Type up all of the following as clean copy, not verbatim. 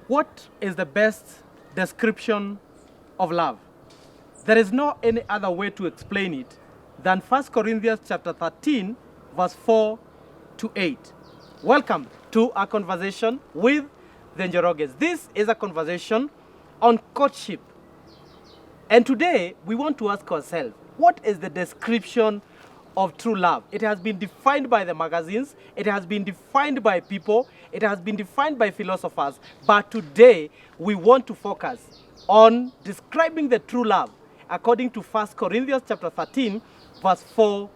What is the best description of love? There is no any other way to explain it than 1 Corinthians chapter 13, verse 4 to 8. Welcome to our conversation with the Njoroges. This is a conversation on courtship. And today, we want to ask ourselves, what is the description of true love? It has been defined by the magazines, it has been defined by people, it has been defined by philosophers, but today we want to focus on describing the true love according to 1 Corinthians chapter 13, verse 4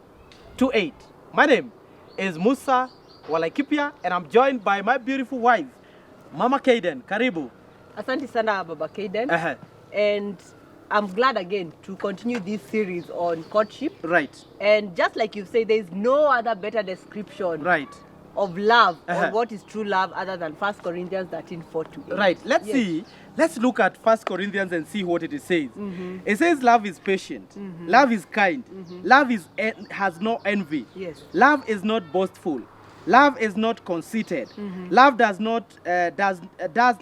to 8. My name is Musa Walaikipia, and I'm joined by my beautiful wife, Mama Kaden. Karibu. Asante sana, Baba Kaden. And I'm glad again to continue this series on courtship. Right. And just like you say, there's no other better description right. of love or what is true love other than 1 Corinthians 13, 4 to 8. Right. Let's look at 1 Corinthians and see what it says. It says love is patient. Love is kind. Love has no envy. Yes. Love is not boastful. Love is not conceited. Love does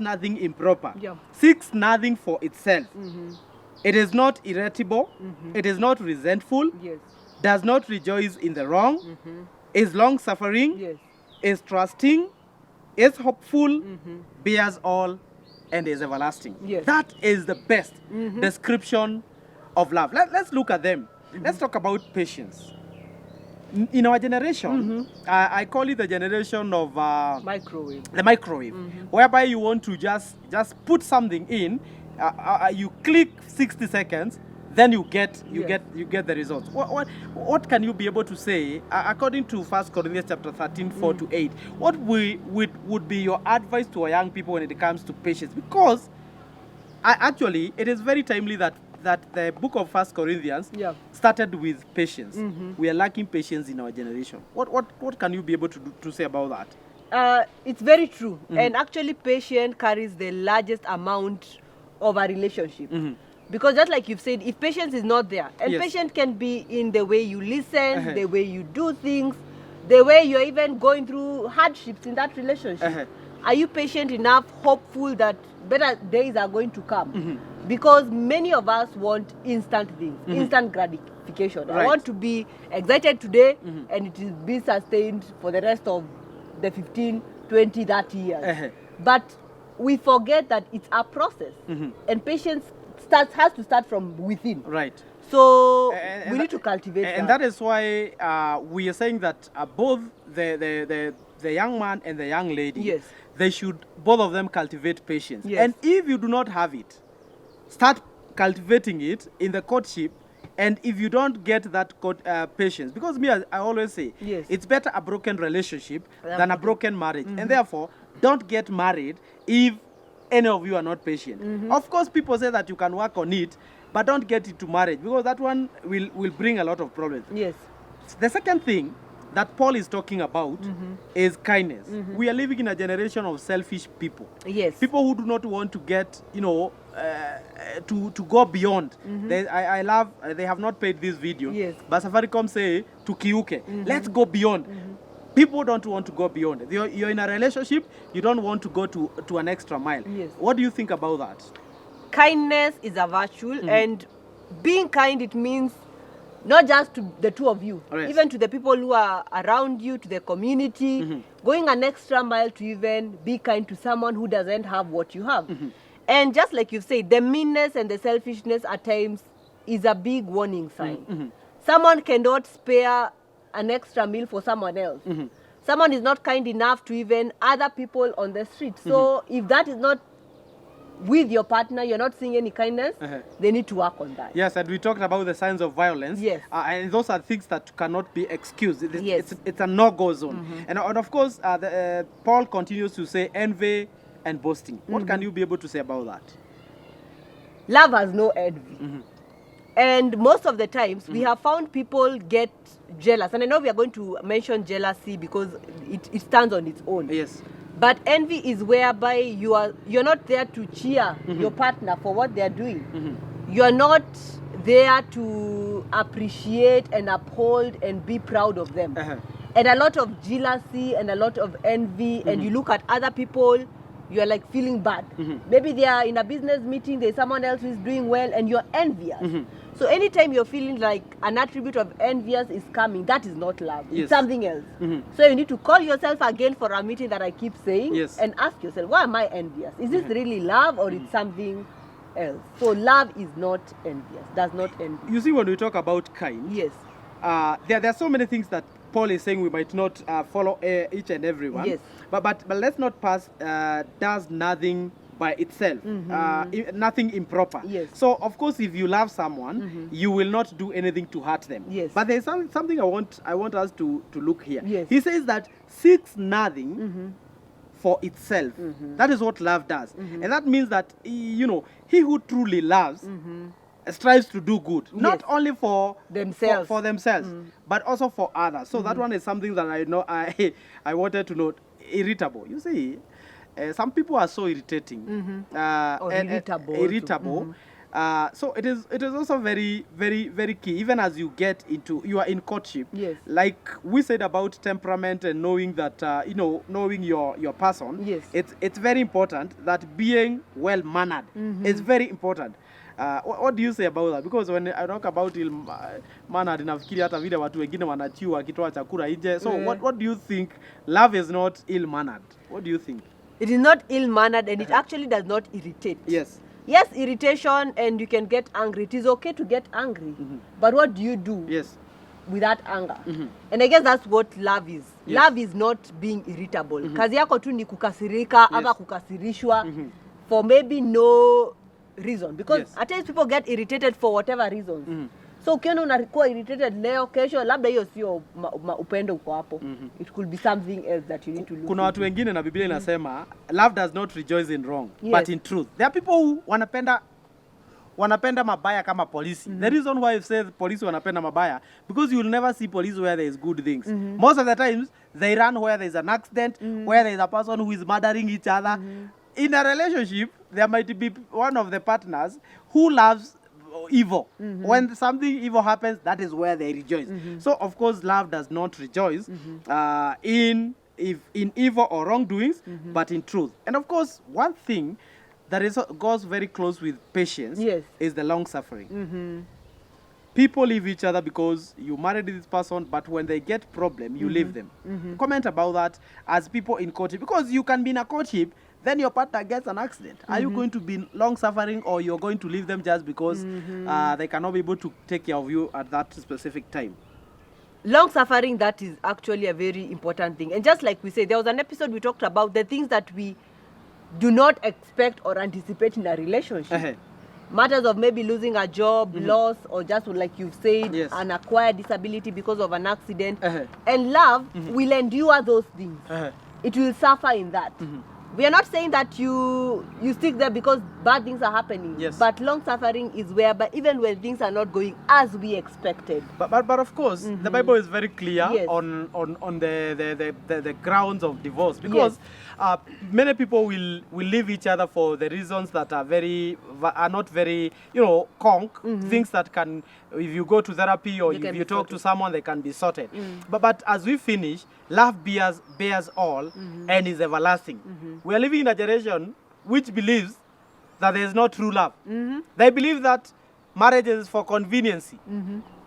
nothing improper. Yeah. Seeks nothing for itself. It is not irritable. It is not resentful. Yes. Does not rejoice in the wrong. Is long-suffering. Yes. Is trusting. Is hopeful. Bears all. And is everlasting. Yes. That is the best description of love. Let's look at them. Let's talk about patience. In our generation, I call it the generation of Microwave. the microwave, whereby you want to just put something in, you click 60 seconds, then you get the results. What can you be able to say according to 1 Corinthians chapter 13, 4 to 8? What would be your advice to our young people when it comes to patience? Because actually it is very timely that the book of 1 Corinthians started with patience. We are lacking patience in our generation. What can you be able to say about that? It's very true. And actually patience carries the largest amount of a relationship. Because just like you've said, if patience is not there, and patience can be in the way you listen, the way you do things, the way you're even going through hardships in that relationship. Are you patient enough, hopeful that better days are going to come? Because many of us want instant things, instant gratification. Right. I want to be excited today and it will be sustained for the rest of the 15, 20, 30 years. But we forget that it's a process. And patience has to start from within. Right. So we need to cultivate that. And that is why we are saying that both the young man and the young lady, they should, both of them, cultivate patience. And if you do not have it, start cultivating it in the courtship. And if you don't get that patience, because I always say, it's better a broken relationship than a broken marriage. And therefore, don't get married if any of you are not patient. Of course, people say that you can work on it, but don't get into marriage, because that one will bring a lot of problems. Yes. The second thing that Paul is talking about is kindness. We are living in a generation of selfish people. Yes. People who do not want to get, to go beyond. I love, they have not paid this video, but Safaricom say, to kiuke, let's go beyond. People don't want to go beyond. You're in a relationship, you don't want to go to an extra mile. Yes. What do you think about that? Kindness is a virtue, and being kind, it means not just to the two of you, even to the people who are around you, to the community, going an extra mile to even be kind to someone who doesn't have what you have. And just like you said, the meanness and the selfishness at times is a big warning sign. Someone cannot spare an extra meal for someone else. Someone is not kind enough to even other people on the street. So if that is not with your partner, you're not seeing any kindness, they need to work on that. Yes, and we talked about the signs of violence. Yes. And those are things that cannot be excused. It's a no-go zone. And of course, Paul continues to say envy and boasting. What can you be able to say about that? Love has no envy. And most of the times, we have found people get jealous. And I know we are going to mention jealousy because it stands on its own. Yes. But envy is whereby you're not there to cheer your partner for what they're doing. You're not there to appreciate and uphold and be proud of them. And a lot of jealousy and a lot of envy, and you look at other people you're like feeling bad. Maybe they are in a business meeting, there's someone else who is doing well and you're envious. So anytime you're feeling like an attribute of envious is coming, that is not love. Yes. It's something else. So you need to call yourself again for a meeting that I keep saying, Yes. and ask yourself, why am I envious? Is this really love or it's something else? So love is not envious, does not envy. You see, when we talk about Cain, Yes. there are so many things that Paul is saying we might not follow each and every one. Yes. But let's not pass does nothing by itself, nothing improper. Yes. So of course, if you love someone, you will not do anything to hurt them. Yes. But there's something I want us to look here. Yes. He says that seeks nothing for itself. That is what love does, and that means that he who truly loves strives to do good, not only for Themselves. for themselves, but also for others. So that one is something that I know I wanted to note. Irritable. You see, some people are so irritating, Or irritable also. irritable. So it is also very, very, very key. Even as you you are in courtship. Yes. Like we said about temperament and knowing that knowing your person. Yes. It's very important that being well mannered is very important. What do you say about that? Because when I talk about mannered, nafikiri hata vile watu wengine wanachiu wakitoa chakula nje. So what do you think? Love is not ill mannered. What do you think? It is not ill-mannered and it actually does not irritate. Yes. Yes, irritation and you can get angry. It is okay to get angry. But what do you do Yes. with that anger? And I guess that's what love is. Yes. Love is not being irritable. Kazi yako tu ni kukasirika ama kukasirishwa for maybe no reason. Because at times people get irritated for whatever reasons. So ukiona unakuwa irritated leo, kesho labda hiyo sio upendo uko hapo. It could be something else that you need to look Kuna watu wengine na Biblia inasema love does not rejoice in wrong, but in truth. There are people who wanapenda mabaya kama polisi. The reason why I say polisi wanapenda mabaya, because you will never see police where there is good things. Most of the times they run where there is an accident, where there is a person who is murdering each other. In a relationship, there might be one of the partners who loves evil. When something evil happens, that is where they rejoice. So of course love does not rejoice in evil or wrongdoings, but in truth. And of course one thing that goes very close with patience is the long suffering. People leave each other because you married this person, but when they get problem, you leave them. Comment about that as people in courtship, because you can be in a courtship, then your partner gets an accident. Are you going to be long suffering, or you're going to leave them just because they cannot be able to take care of you at that specific time? Long suffering, that is actually a very important thing. And just like we said, there was an episode we talked about the things that we do not expect or anticipate in a relationship. Matters of maybe losing a job, loss, or just like you've said, an acquired disability because of an accident. And love will endure those things. It will suffer in that. We are not saying that you stick there because bad things are happening. But long suffering is whereby even when things are not going as we expected. But of course, the Bible is very clear on the grounds of divorce, because many people will leave each other for the reasons that are not very things that can, if you go to therapy or if you talk to someone, they can be sorted. But as we finish, love bears all and is everlasting. We are living in a generation which believes that there is no true love. They believe that marriage is for conveniency.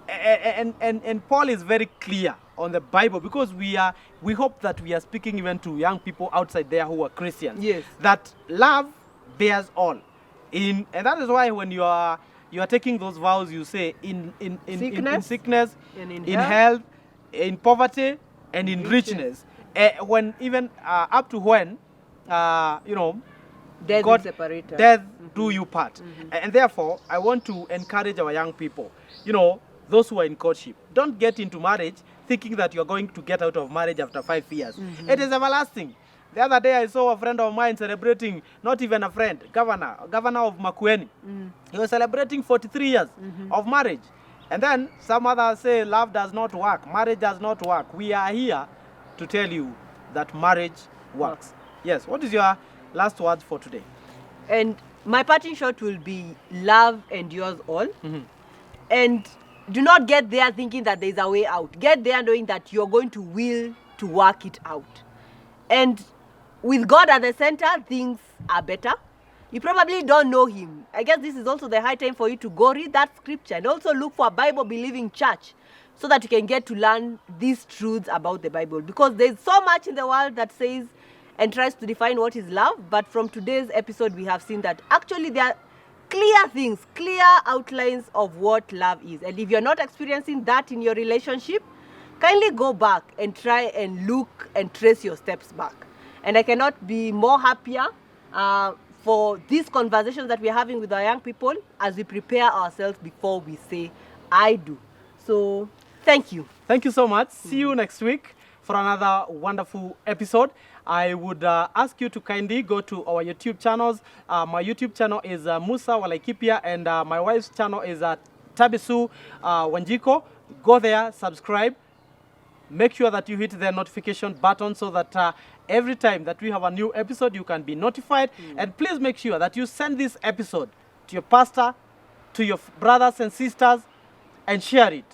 And Paul is very clear on the Bible, because we hope that we are speaking even to young people outside there who are Christians. That love bears all. And that is why when you are taking those vows, you say in sickness, in health, in poverty, and in richness. When even up to when death God, separator. Death do you part. And therefore, I want to encourage our young people, those who are in courtship, don't get into marriage thinking that you're going to get out of marriage after 5 years. It is everlasting. The other day I saw a friend of mine celebrating, not even a friend, governor of Makueni. He was celebrating 43 years of marriage. And then some others say love does not work, marriage does not work. We are here to tell you that marriage works. Yes, what is your last words for today? And my parting shot will be love endures all. And do not get there thinking that there's a way out. Get there knowing that you're going to will to work it out. And with God at the center, things are better. You probably don't know him. I guess this is also the high time for you to go read that scripture and also look for a Bible-believing church so that you can get to learn these truths about the Bible. Because there's so much in the world that says and tries to define what is love. But from today's episode, we have seen that actually there are clear things, clear outlines of what love is. And if you're not experiencing that in your relationship, kindly go back and try and look and trace your steps back. And I cannot be more happier for these conversations that we're having with our young people as we prepare ourselves before we say, I do. So, thank you. Thank you so much. See you next week for another wonderful episode. I would ask you to kindly go to our YouTube channels. My YouTube channel is Musa Walaikipia, and my wife's channel is Tabisu Wanjiko. Go there, subscribe. Make sure that you hit the notification button so that every time that we have a new episode, you can be notified. And please make sure that you send this episode to your pastor, to your brothers and sisters, and share it.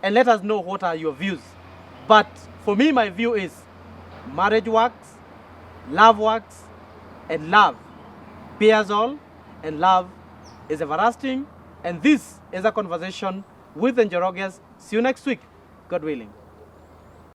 And let us know what are your views. But for me, my view is marriage works, love works, and love bears all, and love is everlasting. And this is a conversation with the Njoroges. See you next week, God willing.